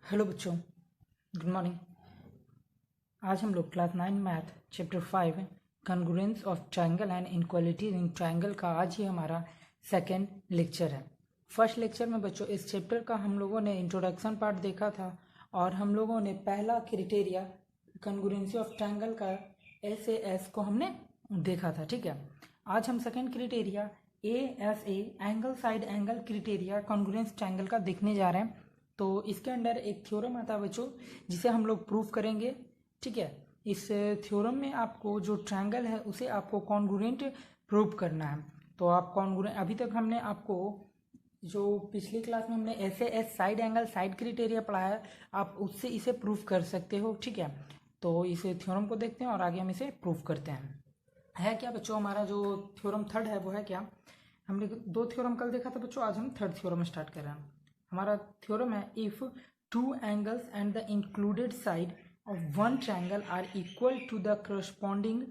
Hello बच्चों, good morning. आज हम लोग class 9 math chapter 5 congruence of triangle and inequalities in triangle का आज ही हमारा सेकंड लेक्चर है। फर्स्ट लेक्चर में बच्चों इस चैप्टर का हम लोगों ने इंट्रोडक्शन पार्ट देखा था और हम लोगों ने पहला क्राइटेरिया कॉन्ग्रुएंसी ऑफ ट्रायंगल का SAS को हमने देखा था। ठीक है, आज हम second criteria ASA angle side angle criteria congruence triangle का देखने जा रहे हैं। तो इसके अंडर एक थ्योरम आता है बच्चों, जिसे हम लोग प्रूफ करेंगे। ठीक है, इस थ्योरम में आपको जो ट्रायंगल है उसे आपको कॉन्ग्रुएंट प्रूव करना है। तो आप कॉन्ग्रुएंट, अभी तक हमने आपको जो पिछली क्लास में हमने SAS side angle side criteria पढ़ा है, आप उससे इसे प्रूफ कर सकते हो। ठीक है, तो इस थ्योरम को देखते हैं और आगे हम इसे प्रूफ करते हैं। है क्या बच्चों, हमारा जो थ्योरम थर्ड है वो है क्या? हमने दो थ्योरम कल देखा था बच्चों, आज हम थर्ड थ्योरम स्टार्ट कर रहे हैं। हमारा थ्योरम है if two angles and the included side of one triangle are equal to the corresponding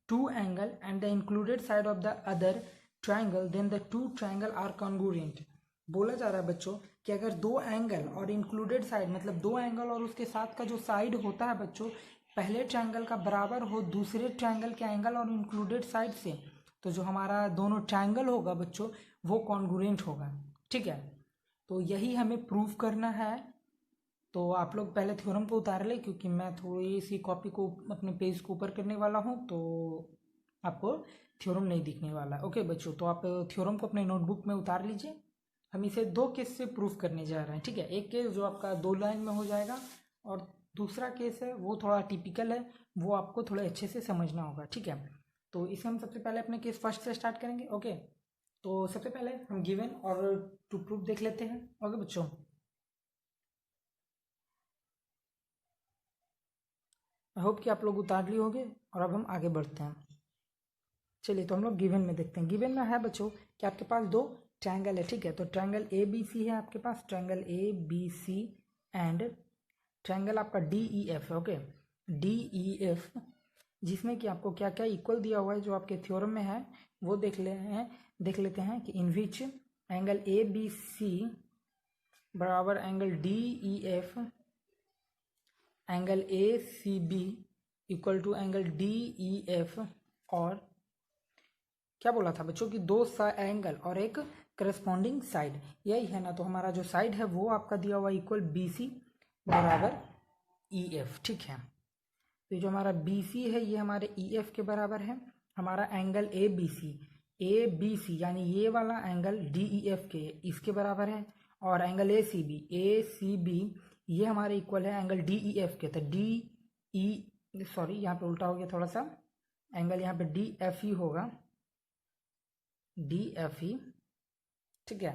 two angle and the included side of the other triangle then the two triangle are congruent. बोला जा रहा है बच्चों कि अगर दो angle और included side, मतलब दो एंगल और उसके साथ का जो साइड होता है बच्चों, पहले ट्रायंगल का बराबर हो दूसरे ट्रायंगल के एंगल और इंक्लूडेड साइड से, तो जो हमारा दोनों ट्रायंगल होगा बच्चों वो कॉन्ग्रुएंट होगा। ठीक है, तो यही हमें प्रूफ करना है। तो आप लोग पहले थ्योरम को उतार ले, क्योंकि मैं थोड़ी सी कॉपी को अपने पेज को ऊपर करने वाला हूँ, तो आपको थ्योरम नहीं दिखने वाला। ओके बच्चों, तो आप थ्योरम को अपने नोटबुक में उतार लीजिए। हम इसे दो केस से प्रूफ करने जा रहे हैं। ठीक है, एक केस जो आपका दो लाइन में हो जाएगा और दूसरा केस है वो थोड़ा टिपिकल है, वो आपको थोड़े अच्छे से समझना होगा। ठीक है, तो इसे हम सबसे पहले अपने केस फर्स्ट से स्टार्ट करेंगे। ओके, तो सबसे पहले हम गिवन और टू प्रूफ देख लेते हैं। ओके बच्चों, आई होप कि आप लोग उतार लिए होंगे और अब हम आगे बढ़ते हैं। चलिए, तो हम लोग गिवन में देखते हैं। गिवन में है बच्चों कि आपके पास दो ट्रायंगल है। ठीक है, तो ट्रायंगल ABC है आपके पास, ट्रायंगल ABC एंड ट्रायंगल आपका DEF है। ओके, DEF, जिसमें कि आपको क्या क्या इक्वल दिया हुआ है जो आपके थ्योरम में है वो देख लेते हैं कि इन विच एंगल ABC बराबर angle DEF angle ACB equal to angle DEF, और क्या बोला था बच्चों कि दो एंगल और एक करस्पॉन्डिंग साइड, यही है ना। तो हमारा जो साइड है वो आपका दिया हुआ इक्वल BC बराबर EF। ठीक है, तो जो हमारा BC है ये हमारे EF के बराबर है। हमारा एंगल ABC यानी ये वाला एंगल DEF के इसके बराबर है, और एंगल ACB ये हमारे इक्वल है एंगल DEF के। तो यहाँ पे उल्टा हो गया थोड़ा सा, एंगल यहाँ पे DFE होगा, DFE। ठीक है,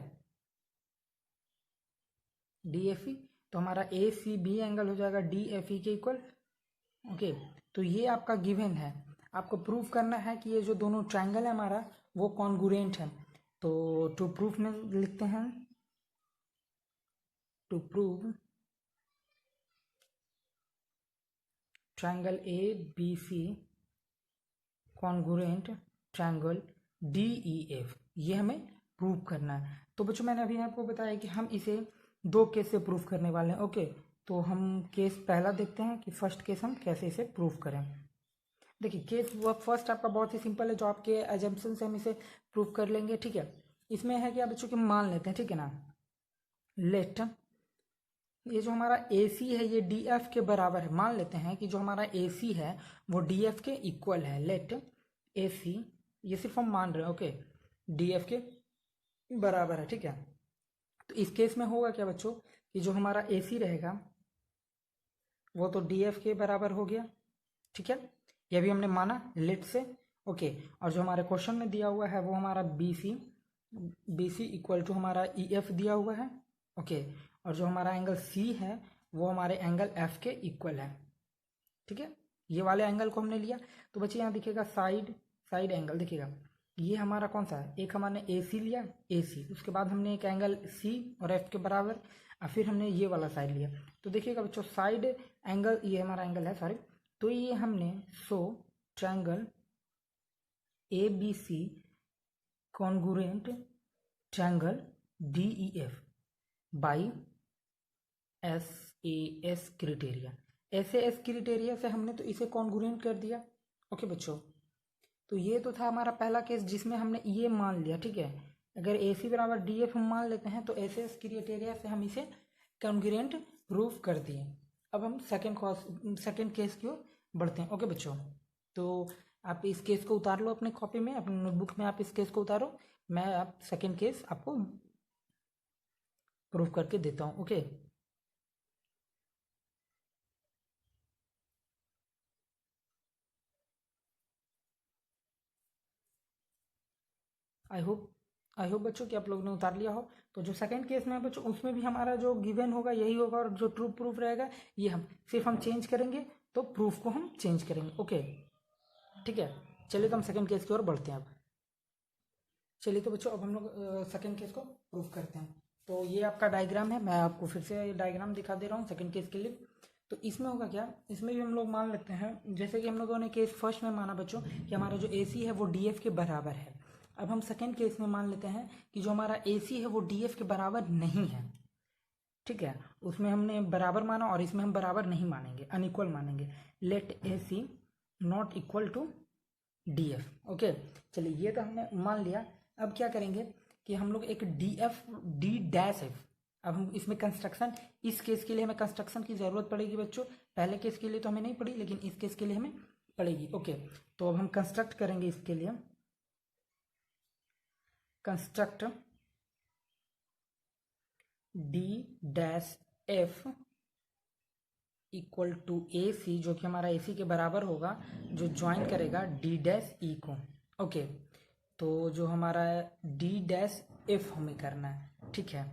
DFE, तो हमारा ACB एंगल हो जाएगा DFE के इक्वल। ओके, तो ये आपका गिवन है। आपको प्रूफ करना है कि ये जो दोनों ट्रायंगल है हमारा वो कॉन्ग्रुएंट है। तो टू प्रूफ में लिखते हैं, to prove triangle ABC congruent triangle DEF, ये हमें प्रूव करना है। तो बच्चों मैंने अभी आपको बताया कि हम इसे दो केस से प्रूफ करने वाले हैं। ओके, तो हम केस पहला देखते हैं कि फर्स्ट केस हम कैसे इसे प्रूफ करें। देखिए, केस वो फर्स्ट आपका बहुत ही सिंपल है, जो आपके एजम्पशन से हम इसे प्रूफ कर लेंगे। ठीक है, इसमें है कि आप बच्चों के मान लेते हैं, ठीक है ना, लेट ये जो हमारा AC है ये DF के बराबर है। मान लेते हैं कि जो हमारा AC है वो DF के इक्वल है। लेट AC, ये सिर्फ हम मान रहे हैं, ओके, DF के बराबर है। ठीक है, तो इस केस में होगा क्या बच्चों कि जो हमारा AC रहेगा वो तो DF के बराबर हो गया। ठीक है, ये भी हमने माना लेट से। ओके, और जो हमारे क्वेश्चन में दिया हुआ है वो हमारा BC इक्वल टू हमारा EF दिया हुआ है। ओके, और जो हमारा एंगल C है वो हमारे एंगल F के इक्वल है। ठीक है, ये वाले एंगल को हमने लिया। तो बच्चे यहाँ दिखेगा साइड एंगल दिखेगा, ये हमारा कौन सा है, एक हमने AC लिया, AC, उसके बाद हमने एक एंगल C और F के बराबर, और फिर हमने ये वाला साइड लिया। तो देखिएगा बच्चों साइड एंगल, ये हमारा एंगल है, सॉरी, तो ये हमने triangle ABC congruent triangle DEF by SAS criteria, SAS criteria से हमने तो इसे कॉन्ग्रुएंट कर दिया। ओके बच्चों, तो ये तो था हमारा पहला केस जिसमें हमने ये मान लिया, ठीक है। अगर AC बराबर DF हम मान लेते हैं तो SAS क्राइटेरिया से हम इसे कॉन्ग्रुएंट प्रूफ कर दिए। अब हम सेकेंड केस की ओर बढ़ते हैं। ओके बच्चों, तो आप इस केस को उतार लो अपने कॉपी में, अपने नोटबुक में आप इस केस को उतारो, मैं आप सेकेंड केस आपको प्रूफ करके देता हूँ। ओके, आई होप बच्चों कि आप लोगों ने उतार लिया हो। तो जो सेकंड केस में है बच्चों, उसमें भी हमारा जो गिवन होगा यही होगा, और जो ट्रू प्रूफ रहेगा ये हम सिर्फ चेंज करेंगे, तो प्रूफ को हम चेंज करेंगे। ओके ठीक है, चलिए तो हम सेकंड केस की ओर बढ़ते हैं अब। चलिए तो बच्चों अब हम लोग सेकंड केस को प्रूफ करते हैं। तो ये आपका डायग्राम है, मैं आपको फिर से डायग्राम दिखा दे रहा हूँ सेकंड केस के लिए। तो इसमें होगा क्या, इसमें भी हम लोग मान लेते हैं जैसे कि हम लोगों ने केस फर्स्ट में माना बच्चों कि हमारा जो AC है वो DF के बराबर है। अब हम सेकंड केस में मान लेते हैं कि जो हमारा AC है वो DF के बराबर नहीं है, ठीक है। उसमें हमने बराबर माना और इसमें हम बराबर नहीं मानेंगे, अनइक्वल मानेंगे। Let AC not equal to DF। Okay, चलिए ये तो हमने मान लिया। अब क्या करेंगे कि हम लोग एक D'(F), अब हम इसमें कंस्ट्रक्शन, इस केस के लिए हमें कंस्ट्रक्शन की जरूरत पड़ेगी बच्चों, पहले केस के लिए तो हमें नहीं पड़ी लेकिन इस केस के लिए हमें पड़ेगी। ओके, तो अब हम कंस्ट्रक्ट करेंगे इसके लिए, construct D'(F) equal to AC, जो कि हमारा AC के बराबर होगा, जो ज्वाइन करेगा D'(E) को। ओके, तो जो हमारा D'(F) हमें करना है, ठीक है।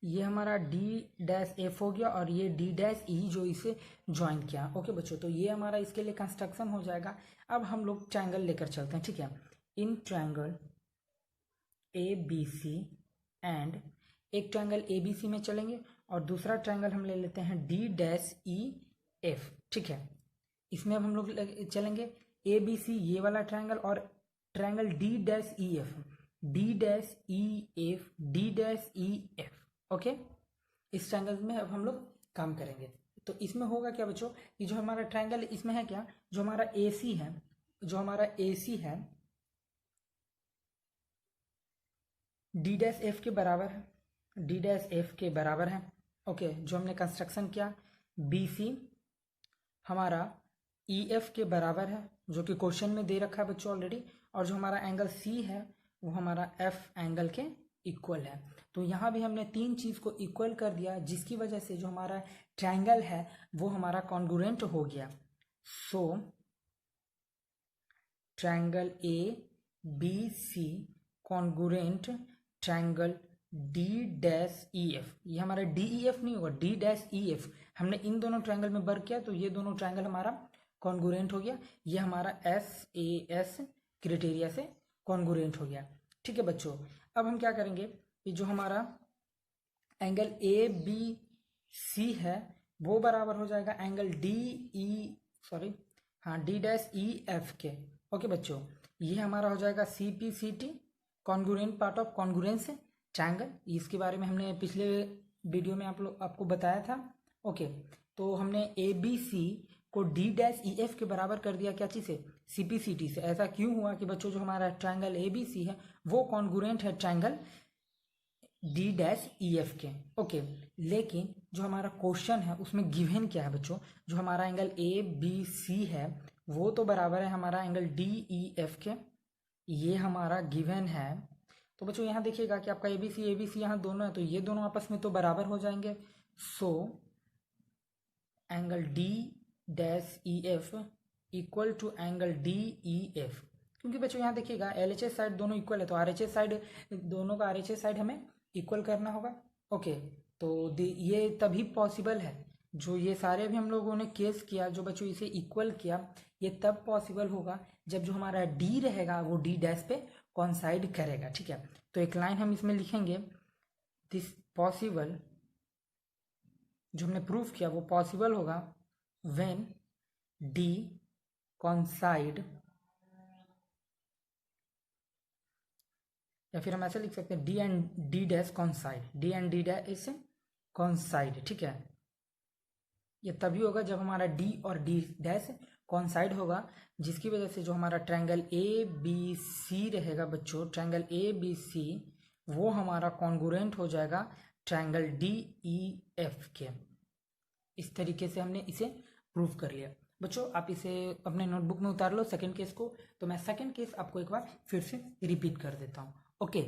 ये हमारा D'(F) हो गया और ये D'(E) जो इसे ज्वाइन किया। ओके बच्चों, तो ये हमारा इसके लिए कंस्ट्रक्शन हो जाएगा। अब हम लोग ट्रायंगल लेकर चलते हैं, ठीक है। इन ट्रायंगल ABC एंड, एक ट्रायंगल ABC में चलेंगे और दूसरा ट्रायंगल हम ले लेते हैं D'(EF), ठीक है। इसमें अब हम लोग चलेंगे ABC ये वाला ट्रायंगल और triangle D'(EF, D'(EF, D'(EF). Okay, इस ट्रायंगल में अब हम लोग काम करेंगे। तो इसमें होगा क्या बच्चों कि जो हमारा ट्रायंगल इसमें है क्या, जो हमारा AC है, जो हमारा AC है D'(F) के बराबर है, D'(F) के बराबर है। ओके, जो हमने कंस्ट्रक्शन किया BC हमारा EF के बराबर है, जो कि क्वेश्चन में दे रखा है बच्चों ऑलरेडी, और जो हमारा एंगल C है वो हमारा F एंगल के इक्वल है। तो यहाँ भी हमने तीन चीज को इक्वल कर दिया, जिसकी वजह से जो हमारा ट्रायंगल है वो हमारा कॉन्ग्रुएंट हो गया। So triangle ABC congruent triangle D'(EF), ये हमारा DEF नहीं होगा, D'(EF), हमने इन दोनों ट्रायंगल में वर्क किया तो ये दोनों ट्रायंगल हमारा कॉन्ग्रुएंट हो गया। ये हमारा SAS क्राइटेरिया से कॉन्ग्रुएंट हो गया, ठीक है बच्चों। अब हम क्या करेंगे कि जो हमारा एंगल ABC है वो बराबर हो जाएगा एंगल D'(EF) के। ओके बच्चों, ये हमारा हो जाएगा CPCT, congruent part of congruence triangle. इसके बारे में हमने पिछले वीडियो में आपको बताया था। ओके, तो हमने ABC को D'(EF) के बराबर कर दिया, क्या चीज से, CPCT से। ऐसा क्यों हुआ कि बच्चों जो हमारा ट्रायंगल ABC है वो कॉन्ग्रुएंट है ट्रायंगल D'(EF) के। ओके, लेकिन जो हमारा क्वेश्चन है उसमें गिवन क्या है बच्चों, जो हमारा एंगल ABC है वो तो बराबर है हमारा एंगल DEF के, ये हमारा गिवन है। तो बच्चों यहाँ देखिएगा कि आपका ABC यहाँ दोनों है, तो ये दोनों आपस में तो बराबर हो जाएंगे। So angle D'(EF equal to angle DEF, क्योंकि बच्चों यहाँ देखिएगा LHS साइड दोनों इक्वल है, तो RHS साइड, दोनों का RHS साइड हमें इक्वल करना होगा। ओके, तो ये तभी पॉसिबल है, जो ये सारे भी हम लोगों ने केस किया, जो बच्चों इसे इक्वल किया, ये तब पॉसिबल होगा जब जो हमारा D रहेगा वो D' पे कॉन्साइड करेगा, ठीक है। तो एक लाइन हम इसमें लिखेंगे, दिस पॉसिबल, जो हमने प्रूफ किया वो पॉसिबल होगा व्हेन D coincide या फिर हम ऐसे लिख सकते हैं D and D dash कॉन्साइड, D and D dash कॉन्साइड, ठीक है। ये तभी होगा जब हमारा डी और डी डैश कॉन्साइड होगा, जिसकी वजह से जो हमारा ट्रायंगल ए बी सी रहेगा बच्चों, ट्रायंगल ए बी सी वो हमारा कॉन्ग्रुएंट हो जाएगा ट्रायंगल डी ई एफ के। इस तरीके से हमने इसे प्रूव कर लिया बच्चों। आप इसे अपने नोटबुक में उतार लो सेकंड केस को। तो मैं सेकंड केस आपको एक बार फिर से रिपीट कर देता हूँ। ओके,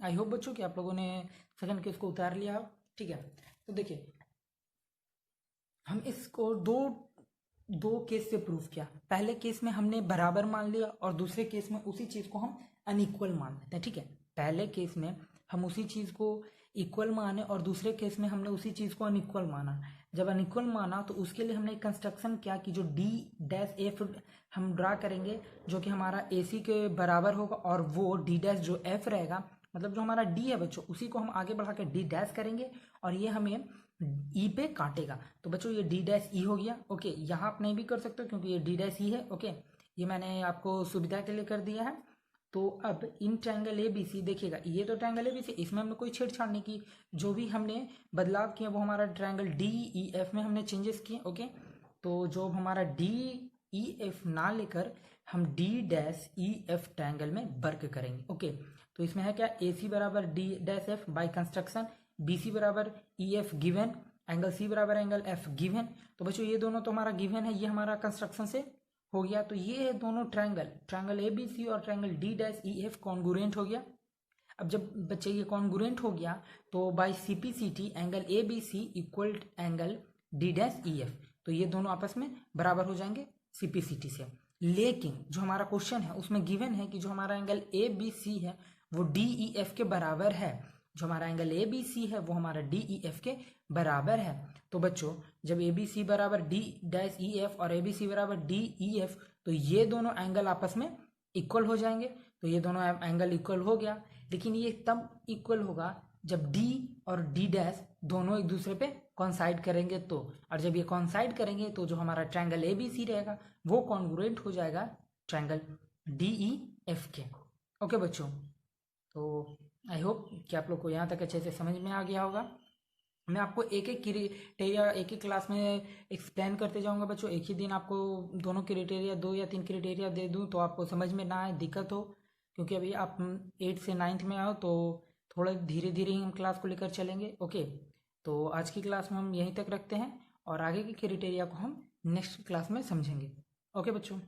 आई होप बच्चों कि आप लोगों ने सेकंड केस को उतार लिया हो, ठीक है। तो देखिए हम इसको दो केस से प्रूव किया। पहले केस में हमने बराबर मान लिया और दूसरे केस में उसी चीज को हम अनइक्वल मान लेते हैं, ठीक है। पहले केस में हम उसी चीज को इक्वल माने और दूसरे केस में हमने उसी चीज को अनइक्वल माना। जब अनइक्वल माना तो उसके लिए हमने कंस्ट्रक्शन किया कि जो डी डैश एफ हम ड्रा करेंगे जो कि हमारा ए सी के बराबर होगा, और वो डी डैश जो एफ रहेगा, मतलब जो हमारा डी है बच्चों, उसी को हम आगे बढ़ा के डी डैश करेंगे और ये हमें ई पे काटेगा। तो बच्चों ये डी डैश ई हो गया। ओके, यहाँ आप नहीं भी कर सकते क्योंकि ये डी डैश ई है। ओके, ये मैंने आपको सुविधा के लिए कर दिया है। तो अब इन ट्रायंगल ए बी सी देखिएगा, ये तो ट्रायंगल ए बी सी, इसमें हमने कोई छेड़छाड़ नहीं की। जो भी हमने बदलाव किए वो हमारा ट्रायंगल डी ई एफ में हमने चेंजेस किए। ओके, तो जो हमारा डी ई एफ ना लेकर हम D dash E F triangle में वर्क करेंगे। ओके, तो इसमें है क्या, ए सी बराबर D dash F by construction, B C बराबर E F given, angle C बराबर एंगल एफ गिवन। तो बच्चों ये दोनों तो हमारा गिवन है, ये हमारा कंस्ट्रक्शन से हो गया। तो ये है दोनों ट्रायंगल ए बी सी और triangle D dash E F congruent हो गया। अब जब बच्चे ये कॉन्ग्रुएंट हो गया तो by CPCT angle A B C equal angle D dash E F, तो ये दोनों आपस में बराबर हो जाएंगे सीपीसीटी से। लेकिन जो हमारा क्वेश्चन है उसमें गिवन है कि जो हमारा एंगल ए बी सी है वो डी ई एफ के बराबर है। जो हमारा एंगल ए बी सी है वो हमारा डी ई एफ के बराबर है। तो बच्चों जब ए बी सी बराबर डी डैश ई एफ और ए बी सी बराबर डी ई एफ, तो ये दोनों एंगल आपस में इक्वल हो जाएंगे। तो ये दोनों एंगल इक्वल हो गया, लेकिन ये तब इक्वल होगा जब डी और डी डैश दोनों एक दूसरे पे कॉन्साइड करेंगे तो। और जब ये कॉन्साइड करेंगे तो जो हमारा ट्रायंगल ए बी सी रहेगा वो कॉन्ग्रुएंट हो जाएगा ट्रायंगल डी ई एफ के। ओके बच्चों, तो आई होप कि आप लोग को यहाँ तक अच्छे से समझ में आ गया होगा। मैं आपको एक एक क्राइटेरिया एक एक क्लास में एक्सप्लेन करते जाऊंगा बच्चों। एक ही दिन आपको दोनों क्राइटेरिया 2 या 3 क्राइटेरिया दे दूं तो आपको समझ में ना आए, दिक्कत हो, क्योंकि अभी आप 8 से 9th में आओ तो थोड़ा धीरे धीरे ही हम क्लास को लेकर चलेंगे। ओके, तो आज की क्लास में हम यहीं तक रखते हैं और आगे की क्राइटेरिया को हम नेक्स्ट क्लास में समझेंगे। ओके बच्चों।